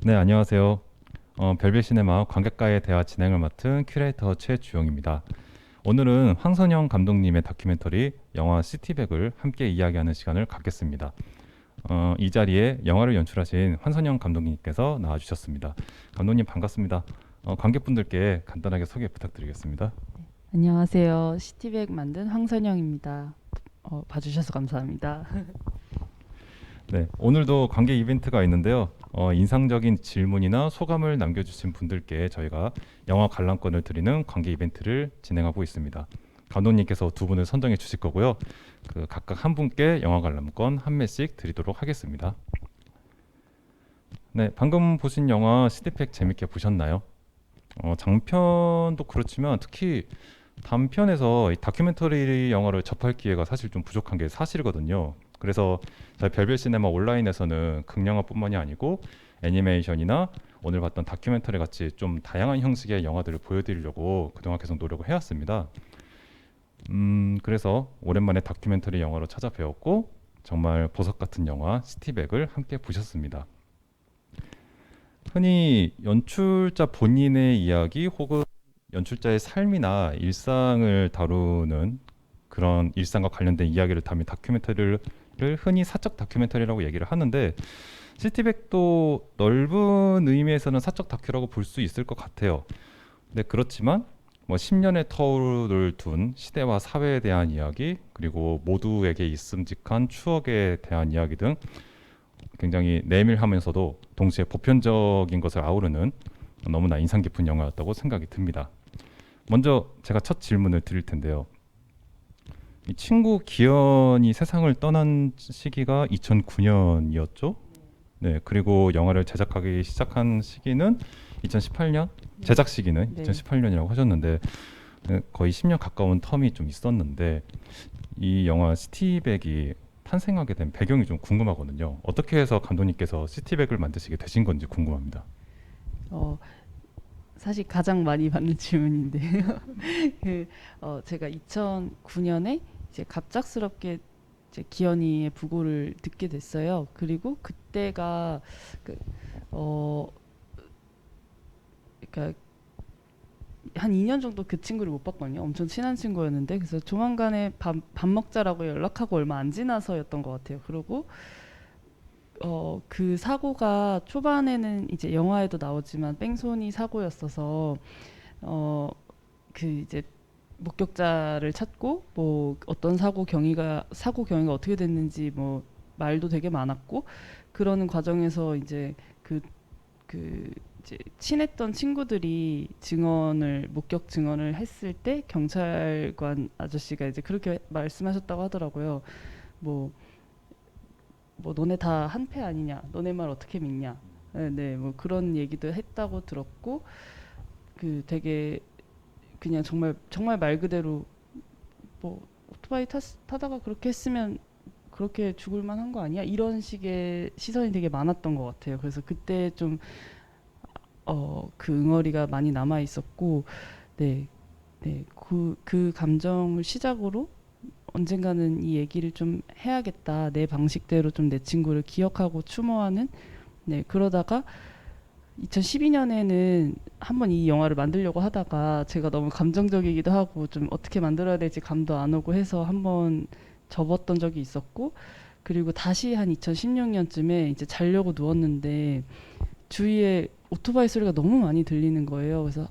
네, 안녕하세요. 별빛 시네마 관객과의 대화 진행을 맡은 큐레이터 최주영입니다. 오늘은 황선영 감독님의 다큐멘터리 영화 시티백을 함께 이야기하는 시간을 갖겠습니다. 이 자리에 영화를 연출하신 황선영 감독님께서 나와주셨습니다. 감독님 반갑습니다. 관객분들께 간단하게 소개 부탁드리겠습니다. 안녕하세요. 시티백 만든 황선영입니다. 봐주셔서 감사합니다. 네, 오늘도 관객 이벤트가 있는데요. 인상적인 질문이나 소감을 남겨주신 분들께 저희가 영화 관람권을 드리는 관객 이벤트를 진행하고 있습니다. 감독님께서 두 분을 선정해 주실 거고요. 각각 한 분께 영화 관람권 한 매씩 드리도록 하겠습니다. 네, 방금 보신 영화 시티팩 재밌게 보셨나요? 장편도 그렇지만 특히 단편에서 이 다큐멘터리 영화를 접할 기회가 사실 좀 부족한 게 사실이거든요. 그래서 저희 별별 시네마 온라인에서는 극영화뿐만이 아니고 애니메이션이나 오늘 봤던 다큐멘터리 같이 좀 다양한 형식의 영화들을 보여드리려고 그동안 계속 노력을 해왔습니다. 그래서 오랜만에 다큐멘터리 영화로 찾아뵈었고 정말 보석 같은 영화 시티백을 함께 보셨습니다. 흔히 연출자 본인의 이야기 혹은 연출자의 삶이나 일상을 다루는 그런 일상과 관련된 이야기를 담은 다큐멘터리를 흔히 사적 다큐멘터리라고 얘기를 하는데 시티백도 넓은 의미에서는 사적 다큐라고 볼 수 있을 것 같아요. 근데 그렇지만 뭐 10년의 터울을 둔 시대와 사회에 대한 이야기 그리고 모두에게 있음직한 추억에 대한 이야기 등 굉장히 내밀하면서도 동시에 보편적인 것을 아우르는 너무나 인상 깊은 영화였다고 생각이 듭니다. 먼저 제가 첫 질문을 드릴 텐데요. 이 친구 기현이 세상을 떠난 시기가 2009년이었죠? 네, 그리고 영화를 제작하기 시작한 시기는 2018년, 네. 제작 시기는 네. 2018년이라고 하셨는데 거의 10년 가까운 텀이 좀 있었는데 이 영화 시티백이 탄생하게 된 배경이 좀 궁금하거든요. 어떻게 해서 감독님께서 시티백을 만드시게 되신 건지 궁금합니다. 어, 사실 가장 많이 받는 질문인데요. 제가 2009년에 이제 갑작스럽게 이제 기현이의 부고를 듣게 됐어요. 그리고 그때가 그, 어, 그러니까 한 2년 정도 그 친구를 못 봤거든요. 엄청 친한 친구였는데 그래서 조만간에 밥 먹자라고 연락하고 얼마 안 지나서였던 것 같아요. 그리고 그 사고가 초반에는 이제 영화에도 나오지만 뺑소니 사고였어서 어, 그 이제 목격자를 찾고 뭐 어떤 사고 경위가 어떻게 됐는지 뭐 말도 되게 많았고 그러는 과정에서 이제 그 이제 친했던 친구들이 목격 증언을 했을 때 경찰관 아저씨가 이제 그렇게 말씀하셨다고 하더라고요. 뭐 뭐 너네 다 한패 아니냐? 너네 말 어떻게 믿냐? 네, 네, 뭐 그런 얘기도 했다고 들었고 그 되게 그냥 정말 정말 말 그대로 뭐 오토바이 타다가 그렇게 했으면 그렇게 죽을 만한 거 아니야? 이런 식의 시선이 되게 많았던 것 같아요. 그래서 그때 좀 그 응어리가 많이 남아 있었고, 네, 네, 그 감정을 시작으로 언젠가는 이 얘기를 좀 해야겠다. 내 방식대로 좀 내 친구를 기억하고 추모하는 네, 그러다가 2012년에는 한번 이 영화를 만들려고 하다가 제가 너무 감정적이기도 하고 좀 어떻게 만들어야 될지 감도 안 오고 해서 한번 접었던 적이 있었고 그리고 다시 한 2016년쯤에 이제 자려고 누웠는데 주위에 오토바이 소리가 너무 많이 들리는 거예요. 그래서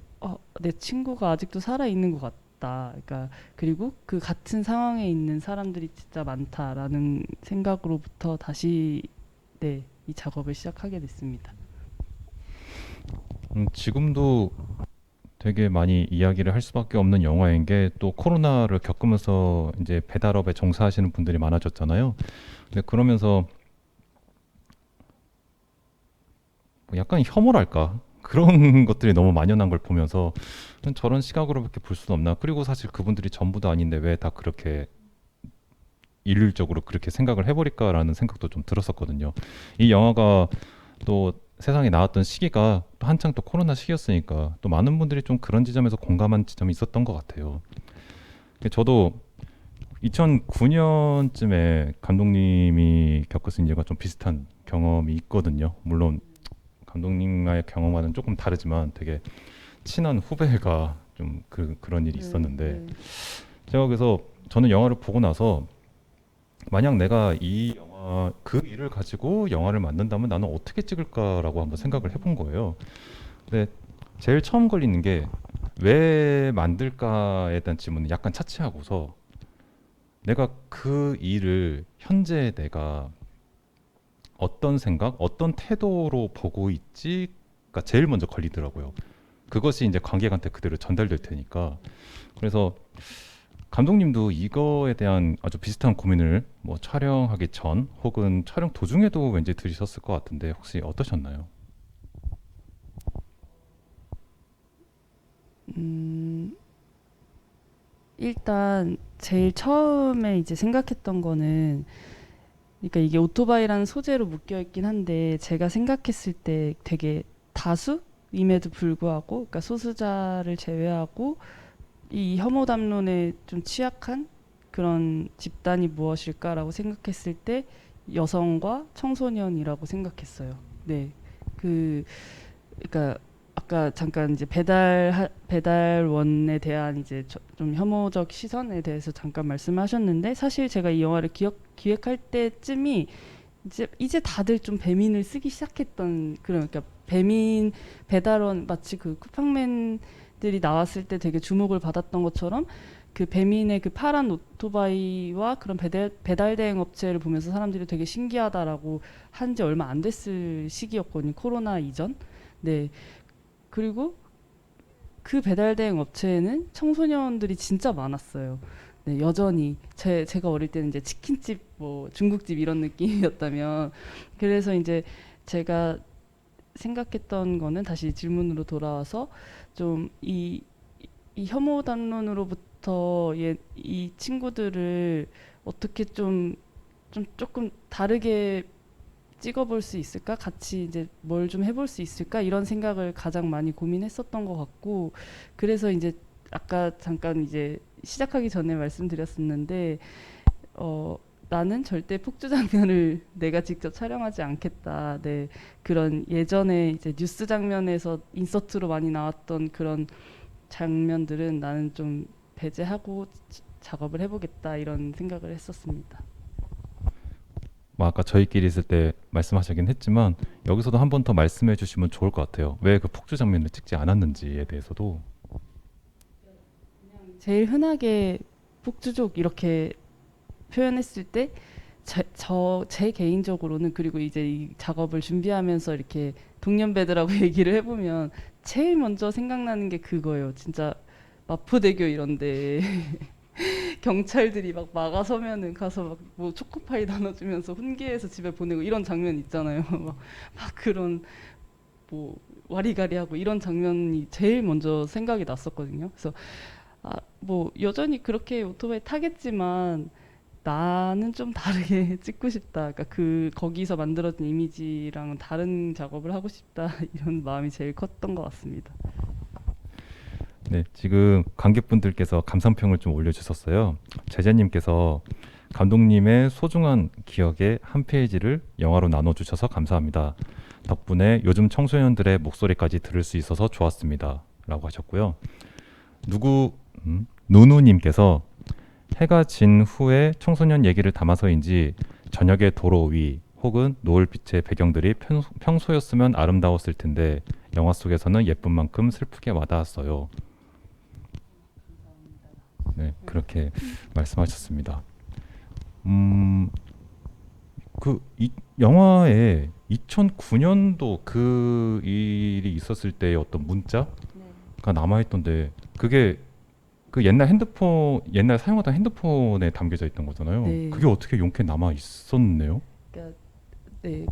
내 친구가 아직도 살아 있는 것 같다. 그러니까 그리고 그 같은 상황에 있는 사람들이 진짜 많다라는 생각으로부터 다시 네, 이 작업을 시작하게 됐습니다. 지금도 되게 많이 이야기를 할 수밖에 없는 영화인 게 또 코로나를 겪으면서 이제 배달업에 종사하시는 분들이 많아졌잖아요. 근데 그러면서 뭐 약간 혐오랄까? 그런 것들이 너무 만연한 걸 보면서 저런 시각으로밖에 볼 수는 없나. 그리고 사실 그분들이 전부도 아닌데 왜 다 그렇게 일률적으로 그렇게 생각을 해버릴까라는 생각도 좀 들었었거든요. 이 영화가 또 세상에 나왔던 시기가 또 한창 또 코로나 시기였으니까 또 많은 분들이 좀 그런 지점에서 공감한 지점이 있었던 것 같아요. 저도 2009년쯤에 감독님이 겪으신 일과 좀 비슷한 경험이 있거든요. 물론 감독님과의 경험과는 조금 다르지만 되게 친한 후배가 좀 그런 일이 있었는데 네. 제가 그래서 저는 영화를 보고 나서 만약 내가 이 영화 그 일을 가지고 영화를 만든다면 나는 어떻게 찍을까라고 한번 생각을 해본 거예요. 근데 제일 처음 걸리는 게 왜 만들까에 대한 질문은 약간 차치하고서 내가 그 일을 현재 내가 어떤 생각, 어떤 태도로 보고 있지가 제일 먼저 걸리더라고요. 그것이 이제 관객한테 그대로 전달될 테니까. 그래서 감독님도 이거에 대한 아주 비슷한 고민을 뭐 촬영하기 전 혹은 촬영 도중에도 왠지 들으셨을 것 같은데 혹시 어떠셨나요? 음, 일단 제일 처음에 이제 생각했던 거는, 그러니까 이게 오토바이라는 소재로 묶여 있긴 한데 제가 생각했을 때 되게 다수임에도 불구하고, 그러니까 소수자를 제외하고 이 혐오 담론에 좀 취약한 그런 집단이 무엇일까라고 생각했을 때 여성과 청소년이라고 생각했어요. 네. 그 그러니까 아까 잠깐 이제 배달원에 대한 이제 좀 혐오적 시선에 대해서 잠깐 말씀하셨는데, 사실 제가 이 영화를 기획할 때쯤이 이제 다들 좀 배민을 쓰기 시작했던 그런, 그러니까 배민 배달원, 마치 그 쿠팡맨들이 나왔을 때 되게 주목을 받았던 것처럼 그 배민의 그 파란 오토바이와 그런 배달 대행 업체를 보면서 사람들이 되게 신기하다라고 한 지 얼마 안 됐을 시기였거든요. 코로나 이전. 네. 그리고 그 배달 대행 업체에는 청소년들이 진짜 많았어요. 네, 여전히 제가 어릴 때는 이제 치킨집, 뭐 중국집 이런 느낌이었다면, 그래서 이제 제가 생각했던 거는, 다시 질문으로 돌아와서 좀 이 혐오 담론으로부터 이 친구들을 어떻게 좀 조금 다르게 찍어볼 수 있을까? 같이 이제 뭘 좀 해볼 수 있을까? 이런 생각을 가장 많이 고민했었던 것 같고, 그래서 이제 아까 잠깐 이제 시작하기 전에 말씀드렸었는데, 어, 나는 절대 폭주 장면을 내가 직접 촬영하지 않겠다. 네, 그런 예전에 이제 뉴스 장면에서 인서트로 많이 나왔던 그런 장면들은 나는 좀 배제하고 작업을 해보겠다, 이런 생각을 했었습니다. 뭐 아까 저희끼리 있을 때 말씀하시긴 했지만 여기서도 한 번 더 말씀해 주시면 좋을 것 같아요. 왜 그 폭주 장면을 찍지 않았는지에 대해서도. 제일 흔하게 폭주족 이렇게 표현했을 때, 제 개인적으로는, 그리고 이제 이 작업을 준비하면서 이렇게 동년배들하고 얘기를 해보면 제일 먼저 생각나는 게 그거예요. 진짜 마포대교 이런데 경찰들이 막 막아서면은 가서 막 뭐 초코파이 나눠주면서 훈계해서 집에 보내고 이런 장면 있잖아요. 막 그런 뭐 와리가리하고 이런 장면이 제일 먼저 생각이 났었거든요. 그래서 뭐 여전히 그렇게 오토바이 타겠지만 나는 좀 다르게 찍고 싶다. 그러니까 거기서 만들어진 이미지랑은 다른 작업을 하고 싶다. 이런 마음이 제일 컸던 것 같습니다. 네, 지금 관객분들께서 감상평을 좀 올려주셨어요. 제재님께서 감독님의 소중한 기억의 한 페이지를 영화로 나눠주셔서 감사합니다. 덕분에 요즘 청소년들의 목소리까지 들을 수 있어서 좋았습니다. 라고 하셨고요. 누구, 누누님께서 해가 진 후에 청소년 얘기를 담아서인지 저녁의 도로 위 혹은 노을빛의 배경들이 평소였으면 아름다웠을 텐데 영화 속에서는 예쁜 만큼 슬프게 와닿았어요. 네, 그렇게 말씀하셨습니다. 이 영화에 2009년도 그 일이 있었을 때의 어떤 문자가 네. 남아있던데 그게 그 옛날 사용하던 핸드폰에 담겨져 있던 거잖아요. 네. 그게 어떻게 용케 남아 있었네요? 그러니까 네,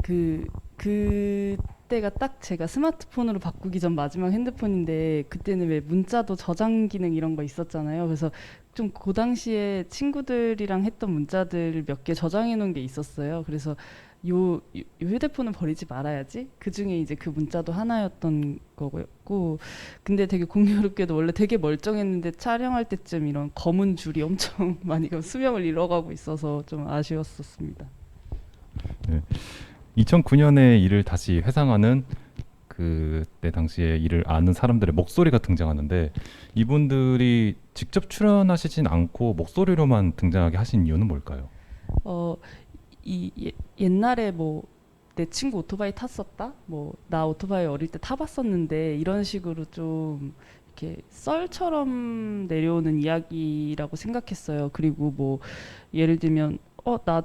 그때가 딱 제가 스마트폰으로 바꾸기 전 마지막 핸드폰인데, 그때는 왜 문자도 저장 기능 이런 거 있었잖아요. 그래서 좀 그 당시에 친구들이랑 했던 문자들 몇 개 저장해 놓은 게 있었어요. 그래서 요 휴대폰은 버리지 말아야지. 그 중에 이제 그 문자도 하나였던 거고, 근데 되게 공교롭게도 원래 되게 멀쩡했는데 촬영할 때쯤 이런 검은 줄이 엄청 많이 수명을 잃어가고 있어서 좀 아쉬웠었습니다. 네. 2009년의 일을 다시 회상하는 그때 당시에 일을 아는 사람들의 목소리가 등장하는데 이분들이 직접 출연하시진 않고 목소리로만 등장하게 하신 이유는 뭘까요? 어, 옛날에 뭐 내 친구 오토바이 탔었다? 뭐 나 오토바이 어릴 때 타봤었는데 이런 식으로 좀 이렇게 썰처럼 내려오는 이야기라고 생각했어요. 그리고 뭐 예를 들면 나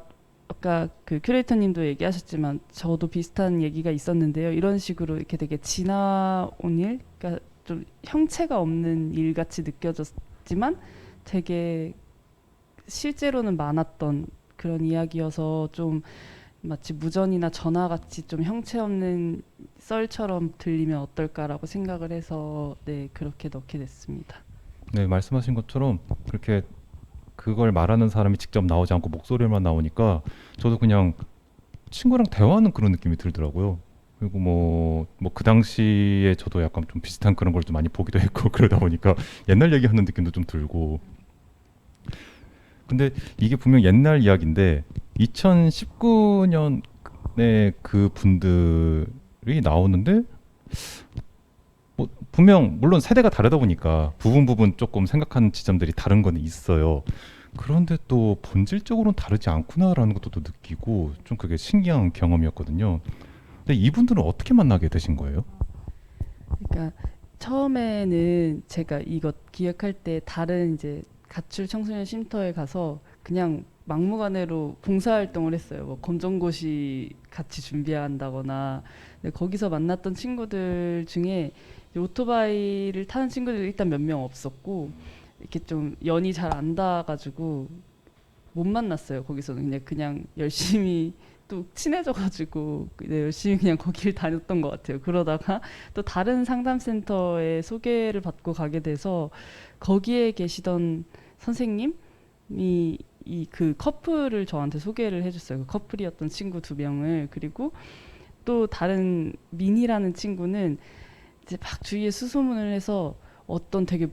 아까 그 큐레이터님도 얘기하셨지만 저도 비슷한 얘기가 있었는데요. 이런 식으로 이렇게 되게 지나온 일, 그러니까 좀 형체가 없는 일 같이 느껴졌지만 되게 실제로는 많았던 그런 이야기여서 좀 마치 무전이나 전화 같이 좀 형체 없는 썰처럼 들리면 어떨까라고 생각을 해서 네, 그렇게 넣게 됐습니다. 네, 말씀하신 것처럼 그렇게 그걸 말하는 사람이 직접 나오지 않고 목소리만 나오니까 저도 그냥 친구랑 대화하는 그런 느낌이 들더라고요. 그리고 뭐 그 당시에 저도 약간 좀 비슷한 그런 걸 좀 많이 보기도 했고 그러다 보니까 옛날 얘기하는 느낌도 좀 들고. 근데 이게 분명 옛날 이야기인데 2019년에 그 분들이 나오는데 뭐 분명 물론 세대가 다르다 보니까 부분 조금 생각하는 지점들이 다른 건 있어요. 그런데 또 본질적으로는 다르지 않구나라는 것도 또 느끼고 좀 그게 신기한 경험이었거든요. 근데 이분들은 어떻게 만나게 되신 거예요? 그러니까 처음에는 제가 이것 기획할 때 다른 이제 가출 청소년 쉼터에 가서 그냥 막무가내로 봉사활동을 했어요. 뭐 검정고시 같이 준비한다거나. 근데 거기서 만났던 친구들 중에 이제 오토바이를 타는 친구들이 일단 몇 명 없었고 이렇게 좀 연이 잘 안 닿아가지고 못 만났어요. 거기서는 그냥 열심히 또 친해져가지고 네, 열심히 그냥 거기를 다녔던 것 같아요. 그러다가 또 다른 상담센터에 소개를 받고 가게 돼서 거기에 계시던 선생님이 이 그 커플을 저한테 소개를 해줬어요. 그 커플이었던 친구 두 명을. 그리고 또 다른 민희라는 친구는 이제 막 주위에 수소문을 해서 어떤 되게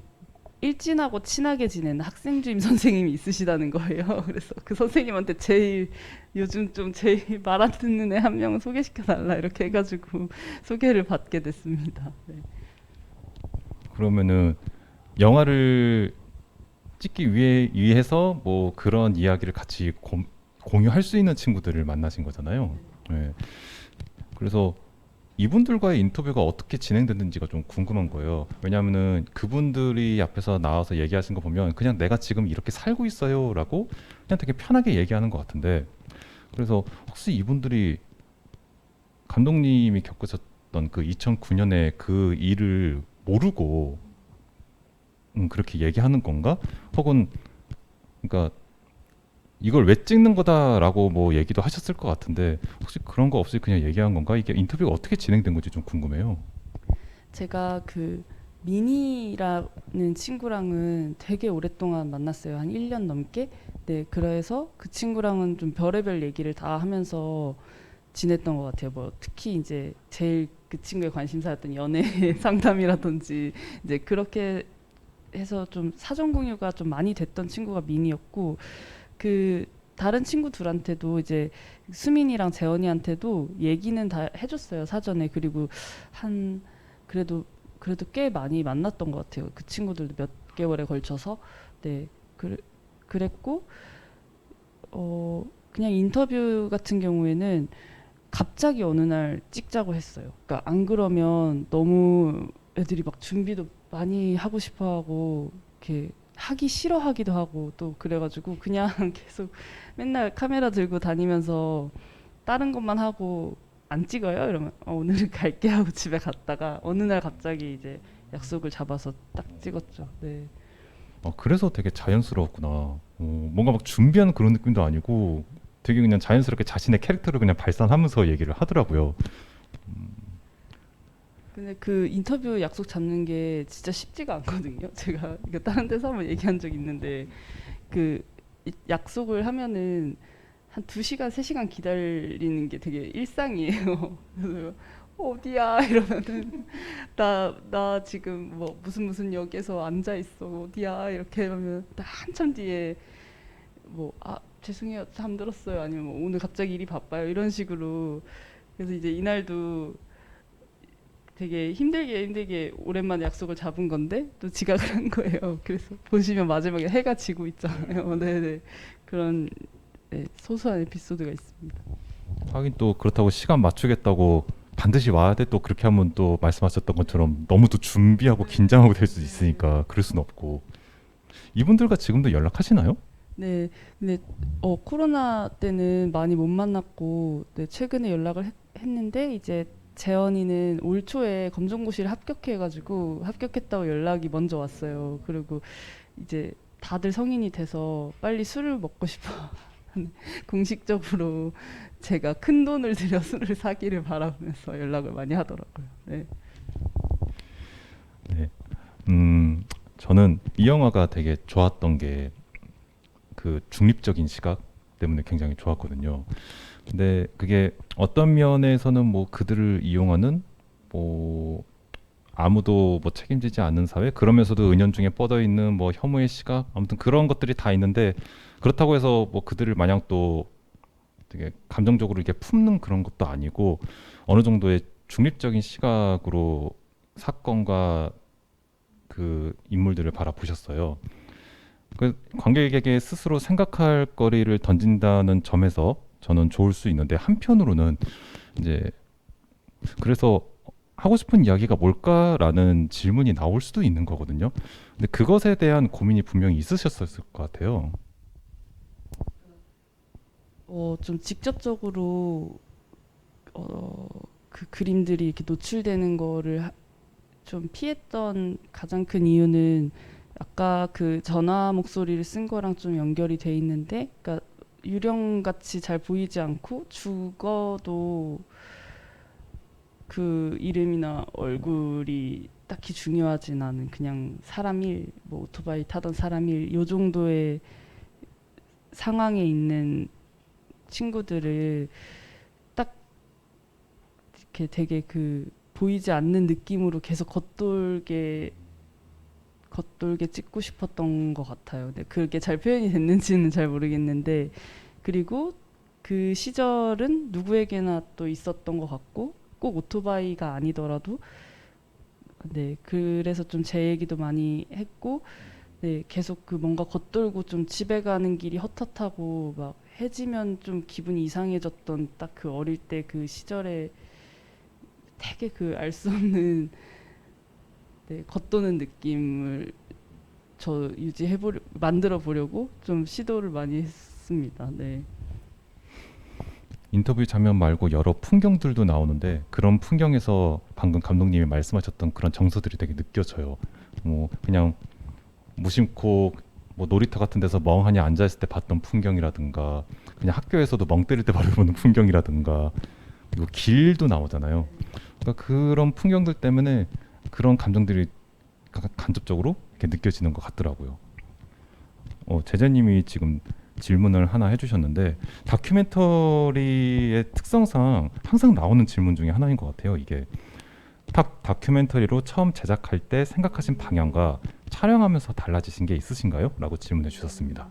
일진하고 친하게 지내는 학생주임 선생님이 있으시다는 거예요. 그래서 그 선생님한테 제일 요즘 좀 제일 말 안 듣는 애 한 명 소개시켜 달라 이렇게 해가지고 소개를 받게 됐습니다. 네. 그러면은 영화를 찍기 위해서 뭐 그런 이야기를 같이 공유할 수 있는 친구들을 만나신 거잖아요. 네. 그래서 이분들과의 인터뷰가 어떻게 진행됐는지가 좀 궁금한 거예요. 왜냐하면은 그분들이 앞에서 나와서 얘기하신 거 보면 그냥 내가 지금 이렇게 살고 있어요라고 그냥 되게 편하게 얘기하는 것 같은데, 그래서 혹시 이분들이 감독님이 겪으셨던 그 2009년에 그 일을 모르고 그렇게 얘기하는 건가? 혹은 그러니까 이걸 왜 찍는 거다라고 뭐 얘기도 하셨을 것 같은데 혹시 그런 거 없이 그냥 얘기한 건가? 이게 인터뷰가 어떻게 진행된 건지 좀 궁금해요. 제가 그 미니라는 친구랑은 되게 오랫동안 만났어요. 한 1년 넘게. 네, 그래서 그 친구랑은 좀 별의별 얘기를 다 하면서 지냈던 것 같아요. 뭐 특히 이제 제일 그 친구의 관심사였던 연애 상담이라든지 이제 그렇게 해서 좀 사전 공유가 좀 많이 됐던 친구가 민이었고 그 다른 친구 둘한테도 이제 수민이랑 재원이한테도 얘기는 다 해줬어요 사전에. 그리고 한 그래도 꽤 많이 만났던 것 같아요. 그 친구들도 몇 개월에 걸쳐서 네 그랬고 그냥 인터뷰 같은 경우에는 갑자기 어느 날 찍자고 했어요. 그러니까 안 그러면 너무 애들이 막 준비도 많이 하고 싶어하고 이렇게 하기 싫어하기도 하고 또 그래가지고 그냥 계속 맨날 카메라 들고 다니면서 다른 것만 하고 안 찍어요? 이러면 오늘은 갈게 하고 집에 갔다가 어느 날 갑자기 이제 약속을 잡아서 딱 찍었죠. 네. 그래서 되게 자연스러웠구나. 뭔가 막 준비하는 그런 느낌도 아니고 되게 그냥 자연스럽게 자신의 캐릭터를 그냥 발산하면서 얘기를 하더라고요. 근데 그 인터뷰 약속 잡는 게 진짜 쉽지가 않거든요. 제가 이거 다른 데서 한번 얘기한 적 있는데 그 약속을 하면은 한 2시간, 3시간 기다리는 게 되게 일상이에요. 그래서 어디야 이러면은 나 지금 뭐 무슨 역에서 앉아 있어 어디야 이렇게 하면 딱 한참 뒤에 뭐 죄송해요 잠들었어요 아니면 뭐 오늘 갑자기 일이 바빠요 이런 식으로. 그래서 이제 이날도 되게 힘들게 오랜만에 약속을 잡은 건데 또 지각을 한 거예요. 그래서 보시면 마지막에 해가 지고 있잖아요. 네네. 그런 네, 소소한 에피소드가 있습니다. 하긴 또 그렇다고 시간 맞추겠다고 반드시 와야 돼 또 그렇게 하면 또 말씀하셨던 것처럼 너무 또 준비하고 긴장하고 될 수 있으니까 그럴 순 없고. 이분들과 지금도 연락하시나요? 네, 근데 코로나 때는 많이 못 만났고, 네, 최근에 했는데 이제 재현이는 올 초에 검정고시를 합격해가지고 합격했다고 연락이 먼저 왔어요. 그리고 이제 다들 성인이 돼서 빨리 술을 먹고 싶어 하는 공식적으로 제가 큰 돈을 들여 술을 사기를 바라면서 연락을 많이 하더라고요. 네. 네. 저는 이 영화가 되게 좋았던 게 그 중립적인 시각 때문에 굉장히 좋았거든요. 근데 그게 어떤 면에서는 뭐 그들을 이용하는 뭐 아무도 뭐 책임지지 않는 사회 그러면서도 은연중에 뻗어 있는 뭐 혐오의 시각 아무튼 그런 것들이 다 있는데 그렇다고 해서 뭐 그들을 마냥 또 되게 감정적으로 이렇게 품는 그런 것도 아니고 어느 정도의 중립적인 시각으로 사건과 그 인물들을 바라보셨어요. 그 관객에게 스스로 생각할 거리를 던진다는 점에서 저는 좋을 수 있는데 한편으로는 이제 그래서 하고 싶은 이야기가 뭘까라는 질문이 나올 수도 있는 거거든요. 근데 그것에 대한 고민이 분명히 있으셨을 것 같아요. 좀 직접적으로 그 그림들이 이렇게 노출되는 거를 좀 피했던 가장 큰 이유는 아까 그 전화 목소리를 쓴 거랑 좀 연결이 돼 있는데, 그러니까 유령같이 잘 보이지 않고 죽어도 그 이름이나 얼굴이 딱히 중요하진 않은 그냥 사람 일, 뭐 오토바이 타던 사람 일, 요 정도의 상황에 있는 친구들을 딱 이렇게 되게 그 보이지 않는 느낌으로 계속 겉돌게 찍고 싶었던 것 같아요. 근데 그게 잘 표현이 됐는지는 잘 모르겠는데, 그리고 그 시절은 누구에게나 또 있었던 것 같고, 꼭 오토바이가 아니더라도, 네, 그래서 좀 제 얘기도 많이 했고, 네, 계속 그 뭔가 겉돌고 좀 집에 가는 길이 헛헛하고 막 해지면 좀 기분이 이상해졌던 딱 그 어릴 때 그 시절에 되게 그 알 수 없는 네, 겉도는 느낌을 만들어 보려고 좀 시도를 많이 했습니다. 네. 인터뷰 장면 말고 여러 풍경들도 나오는데 그런 풍경에서 방금 감독님이 말씀하셨던 그런 정서들이 되게 느껴져요. 뭐 그냥 무심코 뭐 놀이터 같은 데서 멍하니 앉아 있을 때 봤던 풍경이라든가 그냥 학교에서도 멍 때릴 때 바로 보는 풍경이라든가 그리고 길도 나오잖아요. 그러니까 그런 풍경들 때문에 그런 감정들이 간접적으로 이렇게 느껴지는 것 같더라고요. 제재님이 지금 질문을 하나 해주셨는데 다큐멘터리의 특성상 항상 나오는 질문 중에 하나인 것 같아요. 이게 다큐멘터리로 처음 제작할 때 생각하신 방향과 촬영하면서 달라지신 게 있으신가요? 라고 질문해 주셨습니다.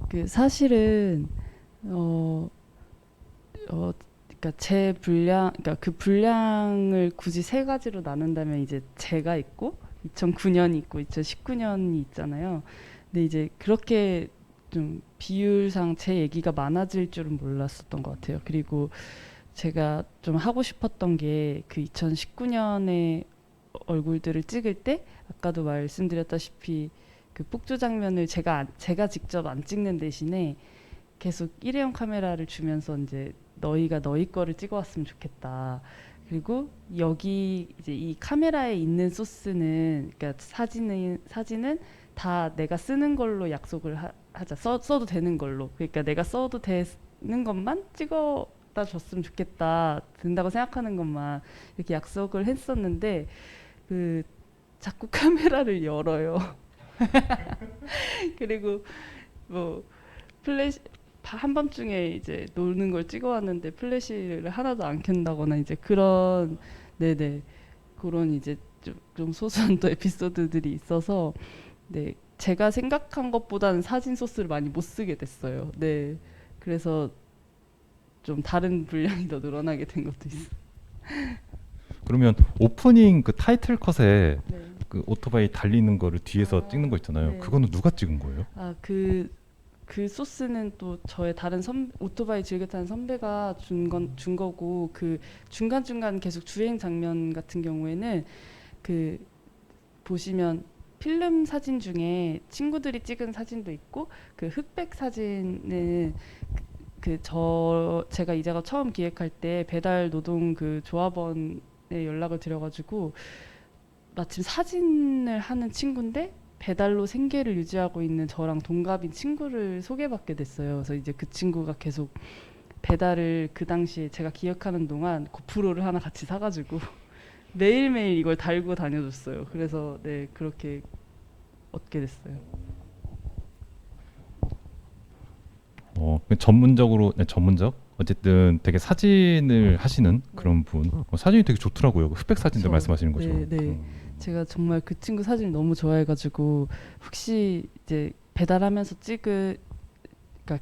그 사실은 어, 그러니까 제 분량, 그러니까 그 분량을 굳이 세 가지로 나눈다면 이제 제가 있고 2009년이 있고 2019년이 있잖아요. 근데 이제 그렇게 좀 비율상 제 얘기가 많아질 줄은 몰랐었던 것 같아요. 그리고 제가 좀 하고 싶었던 게 그 2019년에 얼굴들을 찍을 때 아까도 말씀드렸다시피 그 폭주 장면을 제가 직접 안 찍는 대신에 계속 일회용 카메라를 주면서 이제 너희가 너희 거를 찍어왔으면 좋겠다. 그리고 여기 이제 이 카메라에 있는 소스는 그러니까 사진은 다 내가 쓰는 걸로 약속을 하자. 써도 되는 걸로. 그러니까 내가 써도 되는 것만 찍어다 줬으면 좋겠다. 된다고 생각하는 것만 이렇게 약속을 했었는데 그 자꾸 카메라를 열어요. 그리고 뭐 플래시 한밤중에 이제 노는 걸 찍어왔는데 플래시를 하나도 안 켠다거나 이제 그런 네네 그런 이제 좀 소소한 또 에피소드들이 있어서 네 제가 생각한 것보다는 사진 소스를 많이 못 쓰게 됐어요. 네 그래서 좀 다른 분량이 더 늘어나게 된 것도 있어요. 그러면 오프닝 그 타이틀 컷에 네. 그 오토바이 달리는 거를 뒤에서 아, 찍는 거 있잖아요. 네. 그거는 누가 찍은 거예요? 아, 그 소스는 또 저의 다른 오토바이 즐겨 타는 선배가 준 거고, 그 중간중간 계속 주행 장면 같은 경우에는 그 보시면 필름 사진 중에 친구들이 찍은 사진도 있고, 그 흑백 사진은 제가 이 작업 처음 기획할 때 배달 노동 그 조합원에 연락을 드려가지고, 마침 사진을 하는 친구인데 배달로 생계를 유지하고 있는 저랑 동갑인 친구를 소개받게 됐어요. 그래서 이제 그 친구가 계속 배달을 그 당시에 제가 기억하는 동안 고프로를 하나 같이 사가지고 매일매일 이걸 달고 다녀줬어요. 그래서 네, 그렇게 얻게 됐어요. 전문적으로 네, 전문적 어쨌든 되게 사진을 하시는 그런 분. 사진이 되게 좋더라고요. 그 흑백 사진들 그쵸. 말씀하시는 거죠. 네, 네. 제가 정말 그 친구 사진을 너무 좋아해가지고, 혹시 이제 배달하면서 그러니까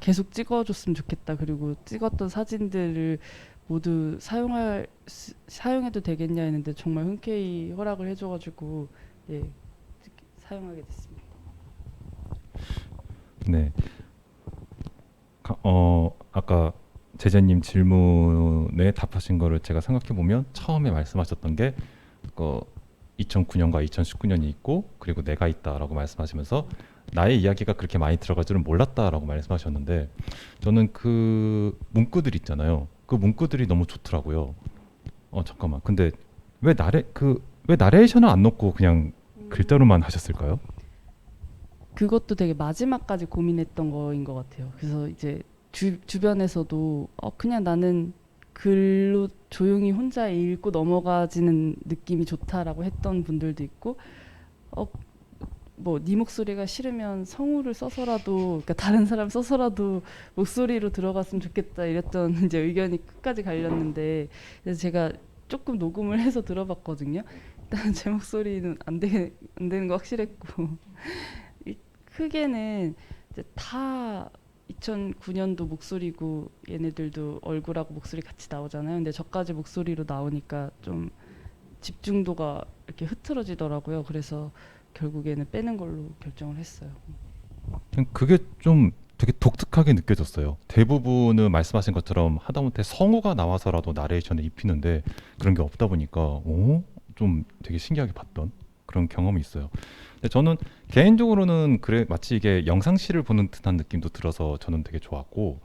계속 찍어줬으면 좋겠다. 그리고 찍었던 사진들을 모두 사용해도 되겠냐 했는데 정말 흔쾌히 허락을 해줘가지고, 예, 사용하게 됐습니다. 네. 아까 제재님 질문에 답하신 거를 제가 생각해 보면 처음에 말씀하셨던 게 2009년과 2019년이 있고 그리고 내가 있다라고 말씀하시면서 나의 이야기가 그렇게 많이 들어갈 줄은 몰랐다라고 말씀하셨는데 저는 그 문구들 있잖아요. 그 문구들이 너무 좋더라고요. 잠깐만. 근데 왜 나레이션을 안 넣고 그냥 글자로만 하셨을까요? 그것도 되게 마지막까지 고민했던 거인 것 같아요. 그래서 이제 주변에서도 그냥 나는 글로 조용히 혼자 읽고 넘어가지는 느낌이 좋다라고 했던 분들도 있고, 뭐 네 목소리가 싫으면 성우를 써서라도, 그러니까 다른 사람 써서라도 목소리로 들어갔으면 좋겠다 이랬던 이제 의견이 끝까지 갈렸는데, 그래서 제가 조금 녹음을 해서 들어봤거든요. 일단 제 목소리는 안 되는 거 확실했고 크게는 이제 다 2009년도 목소리고 얘네들도 얼굴하고 목소리 같이 나오잖아요. 근데 저까지 목소리로 나오니까 좀 집중도가 이렇게 흐트러지더라고요. 그래서 결국에는 빼는 걸로 결정을 했어요. 그게 좀 되게 독특하게 느껴졌어요. 대부분은 말씀하신 것처럼 하다못해 성우가 나와서라도 나레이션을 입히는데 그런 게 없다 보니까 좀 되게 신기하게 봤던 그런 경험이 있어요. 근데 저는 개인적으로는 그래 마치 이게 영상실을 보는 듯한 느낌도 들어서 저는 되게 좋았고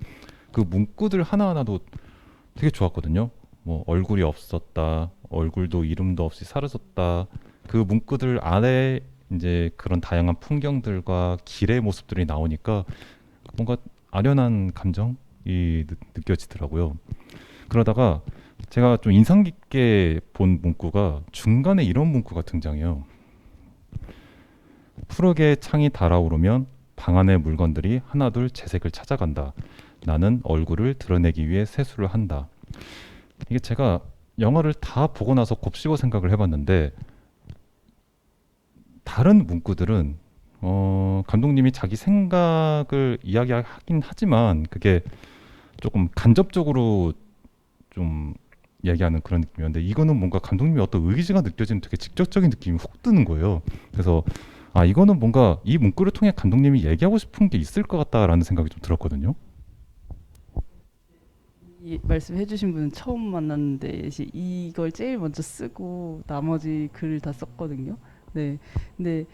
그 문구들 하나하나도 되게 좋았거든요. 뭐 얼굴이 없었다, 얼굴도 이름도 없이 사라졌다. 그 문구들 안에 이제 그런 다양한 풍경들과 길의 모습들이 나오니까 뭔가 아련한 감정이 느껴지더라고요. 그러다가 제가 좀 인상 깊게 본 문구가 중간에 이런 문구가 등장해요. 푸르게 창이 달아오르면 방 안의 물건들이 하나둘 재색을 찾아간다. 나는 얼굴을 드러내기 위해 세수를 한다. 이게 제가 영화를 다 보고 나서 곱씹어 생각을 해봤는데 다른 문구들은 감독님이 자기 생각을 이야기하긴 하지만 그게 조금 간접적으로 좀 얘기하는 그런 느낌이었는데 이거는 뭔가 감독님이 어떤 의지가 느껴지는 되게 직접적인 느낌이 훅 드는 거예요. 그래서 이거는 뭔가 이 문구를 통해 감독님이 얘기하고 싶은 게 있을 것 같다라는 생각이 좀 들었거든요. 이 말씀해주신 분은 처음 만났는데 이걸 제일 먼저 쓰고 나머지 글을 다 썼거든요. 네, 근데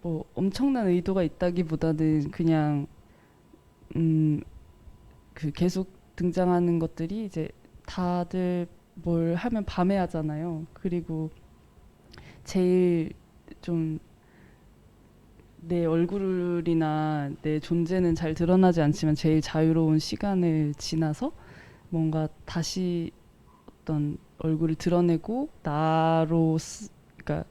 뭐 엄청난 의도가 있다기보다는 그냥 그 계속 등장하는 것들이 이제 다들 뭘 하면 밤에 하잖아요. 그리고 제일 좀 내 얼굴이나 내 존재는 잘 드러나지 않지만 제일 자유로운 시간을 지나서 뭔가 다시 어떤 얼굴을 드러내고 그러니까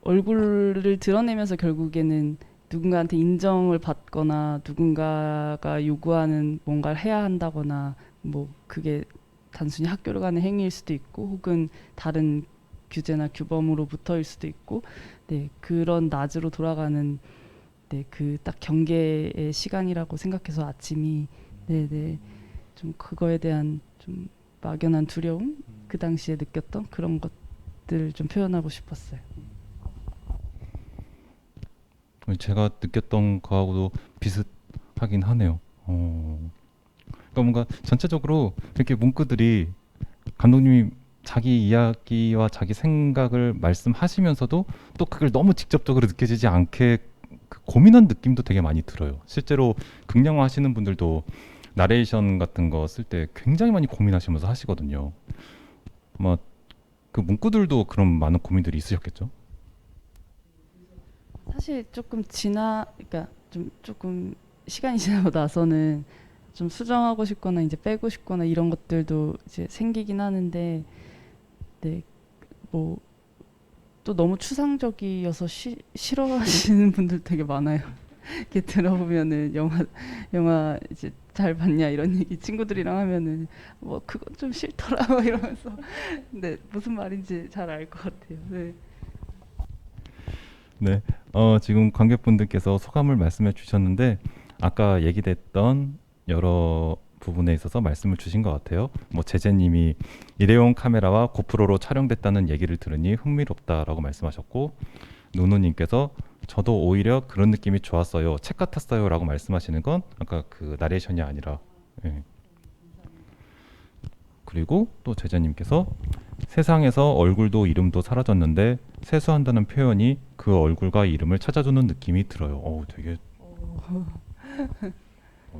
얼굴을 드러내면서 결국에는 누군가한테 인정을 받거나 누군가가 요구하는 뭔가를 해야 한다거나, 뭐 그게 단순히 학교를 가는 행위일 수도 있고 혹은 다른 규제나 규범으로부터일 수도 있고, 네, 그런 낮으로 돌아가는, 네, 그 딱 경계의 시간이라고 생각해서 아침이, 네네, 좀 그거에 대한 좀 막연한 두려움, 그 당시에 느꼈던 그런 것들을 좀 표현하고 싶었어요. 제가 느꼈던 거하고도 비슷하긴 하네요. 그러니까 뭔가 전체적으로 이렇게 문구들이 감독님이 자기 이야기와 자기 생각을 말씀하시면서도 또 그걸 너무 직접적으로 느껴지지 않게 그 고민한 느낌도 되게 많이 들어요. 실제로 극영화 하시는 분들도 나레이션 같은 거 쓸 때 굉장히 많이 고민하시면서 하시거든요. 아마 그 문구들도 그런 많은 고민들이 있으셨겠죠? 사실 그러니까 좀 조금 시간이 지나고 나서는 좀 수정하고 싶거나 이제 빼고 싶거나 이런 것들도 이제 생기긴 하는데, 네, 뭐 또 너무 추상적이어서 싫어하시는 분들 되게 많아요. 이렇게 들어보면은 영화 이제 잘 봤냐 이런 얘기 친구들이랑 하면은 뭐 그건 좀 싫더라 뭐 이러면서 근데 무슨 말인지 잘 알 것 같아요. 네. 네. 지금 관객분들께서 소감을 말씀해 주셨는데 아까 얘기됐던 여러 부분에 있어서 말씀을 주신 것 같아요. 뭐 제재님이 일회용 카메라와 고프로로 촬영됐다는 얘기를 들으니 흥미롭다라고 말씀하셨고 누누님께서 저도 오히려 그런 느낌이 좋았어요. 책 같았어요라고 말씀하시는 건 아까 그 나레이션이 아니라 예. 그리고 또 제자님께서 세상에서 얼굴도 이름도 사라졌는데 세수한다는 표현이 그 얼굴과 이름을 찾아주는 느낌이 들어요.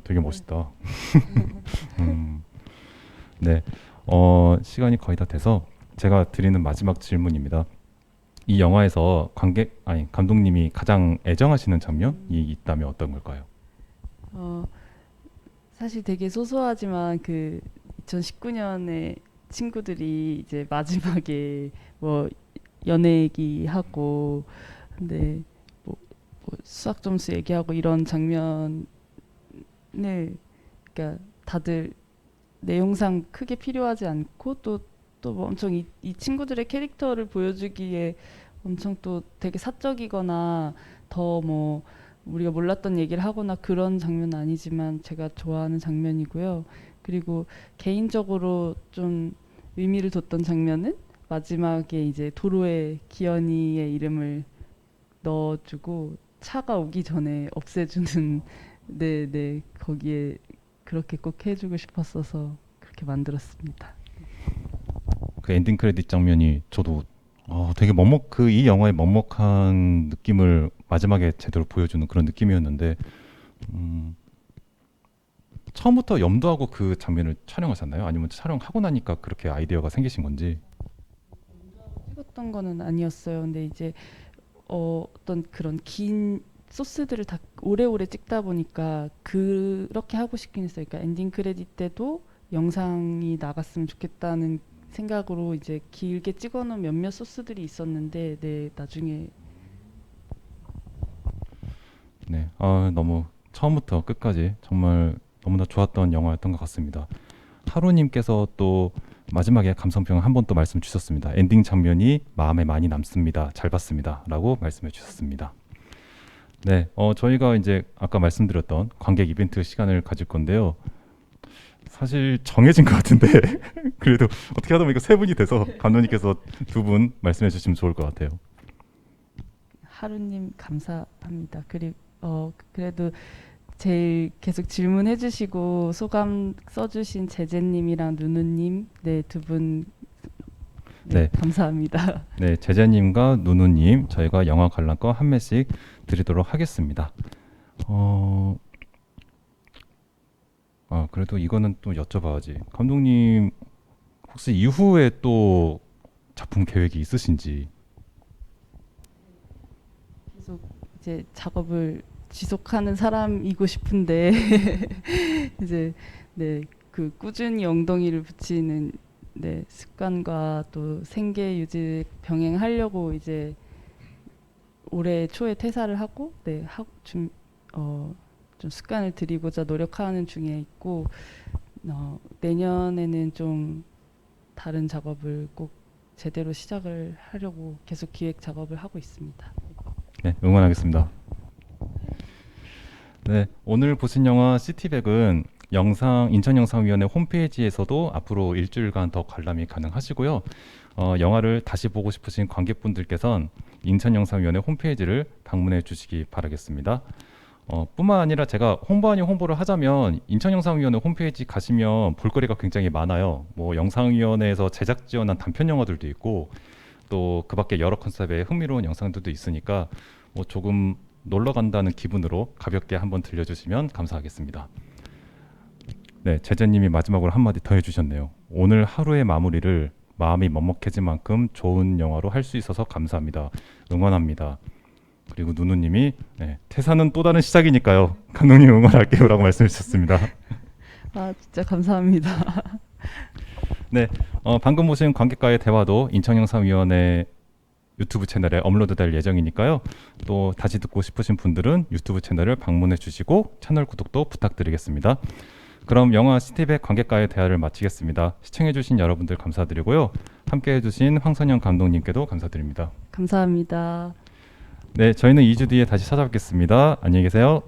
되게 멋있다. 음, 네. 시간이 거의 다 돼서 제가 드리는 마지막 질문입니다. 이 영화에서 감독님이 가장 애정하시는 장면이 있다면 어떤 걸까요? 어, 사실 되게 소소하지만 그 2019년에 친구들이 이제 마지막에 뭐 연애 얘기하고 근데 뭐 수학 점수 얘기하고 이런 장면을 그러니까 다들 내용상 크게 필요하지 않고 또뭐 엄청 이 친구들의 캐릭터를 보여주기에 엄청 또 되게 사적이거나 더 뭐 우리가 몰랐던 얘기를 하거나 그런 장면은 아니지만 제가 좋아하는 장면이고요. 그리고 개인적으로 좀 의미를 뒀던 장면은 마지막에 이제 도로에 기현이의 이름을 넣어주고 차가 오기 전에 없애주는 네 거기에 그렇게 꼭 해주고 싶었어서 그렇게 만들었습니다. 그 엔딩 크레딧 장면이 저도 되게 이 영화의 먹먹한 느낌을 마지막에 제대로 보여주는 그런 느낌이었는데 음, 처음부터 염두하고 그 장면을 촬영하셨나요? 아니면 촬영하고 나니까 그렇게 아이디어가 생기신 건지? 찍었던 거는 아니었어요. 근데 이제 어떤 그런 긴 소스들을 다 오래오래 찍다 보니까 그렇게 하고 싶긴 했어요. 그러니까 엔딩 크레딧 때도 영상이 나갔으면 좋겠다는 생각으로 이제 길게 찍어놓은 몇몇 소스들이 있었는데 네 나중에 네, 너무 처음부터 끝까지 정말 너무나 좋았던 영화였던 것 같습니다. 하루님께서 또 마지막에 감상평 한 번 또 말씀 주셨습니다. 엔딩 장면이 마음에 많이 남습니다. 잘 봤습니다.라고 말씀해 주셨습니다. 네, 저희가 이제 아까 말씀드렸던 관객 이벤트 시간을 가질 건데요. 사실 정해진 것 같은데 그래도 어떻게 하다 보니까 세 분이 돼서 감독님께서 두 분 말씀해 주시면 좋을 것 같아요. 하루님 감사합니다. 그리고 그래도 제일 계속 질문해주시고 소감 써주신 제재님이랑 누누님 네 두 분 네, 감사합니다. 네, 제자님과 누누님 저희가 영화 관람권 한 매씩 드리도록 하겠습니다. 그래도 이거는 또 여쭤봐야지. 감독님 혹시 이후에 또 작품 계획이 있으신지? 계속 이제 작업을 지속하는 사람이고 싶은데 이제 네 그 꾸준히 엉덩이를 붙이는 네 습관과 또 생계 유지 병행하려고 이제 올해 초에 퇴사를 하고 좀 습관을 들이고자 노력하는 중에 있고 내년에는 좀 다른 작업을 꼭 제대로 시작을 하려고 계속 기획 작업을 하고 있습니다. 네, 응원하겠습니다. 네, 오늘 보신 영화 시티백은 인천영상위원회 홈페이지에서도 앞으로 일주일간 더 관람이 가능하시고요. 영화를 다시 보고 싶으신 관객분들께선 인천영상위원회 홈페이지를 방문해 주시기 바라겠습니다. 뿐만 아니라 제가 홍보 아닌 홍보를 하자면 인천영상위원회 홈페이지 가시면 볼거리가 굉장히 많아요. 뭐 영상위원회에서 제작 지원한 단편 영화들도 있고 또 그 밖에 여러 컨셉의 흥미로운 영상들도 있으니까 뭐 조금 놀러 간다는 기분으로 가볍게 한번 들려주시면 감사하겠습니다. 네, 제재님이 마지막으로 한마디 더 해주셨네요. 오늘 하루의 마무리를 마음이 먹먹해진 만큼 좋은 영화로 할 수 있어서 감사합니다. 응원합니다. 그리고 누누님이 네, 퇴사는 또 다른 시작이니까요. 감독님 응원할게요 라고 말씀해 주셨습니다. 아, 진짜 감사합니다. 네, 방금 보신 관객과의 대화도 인천영상위원회 유튜브 채널에 업로드될 예정이니까요. 또 다시 듣고 싶으신 분들은 유튜브 채널을 방문해 주시고 채널 구독도 부탁드리겠습니다. 그럼 영화 시티백 관객과의 대화를 마치겠습니다. 시청해 주신 여러분들 감사드리고요. 함께 해주신 황선영 감독님께도 감사드립니다. 감사합니다. 네, 저희는 2주 뒤에 다시 찾아뵙겠습니다. 안녕히 계세요.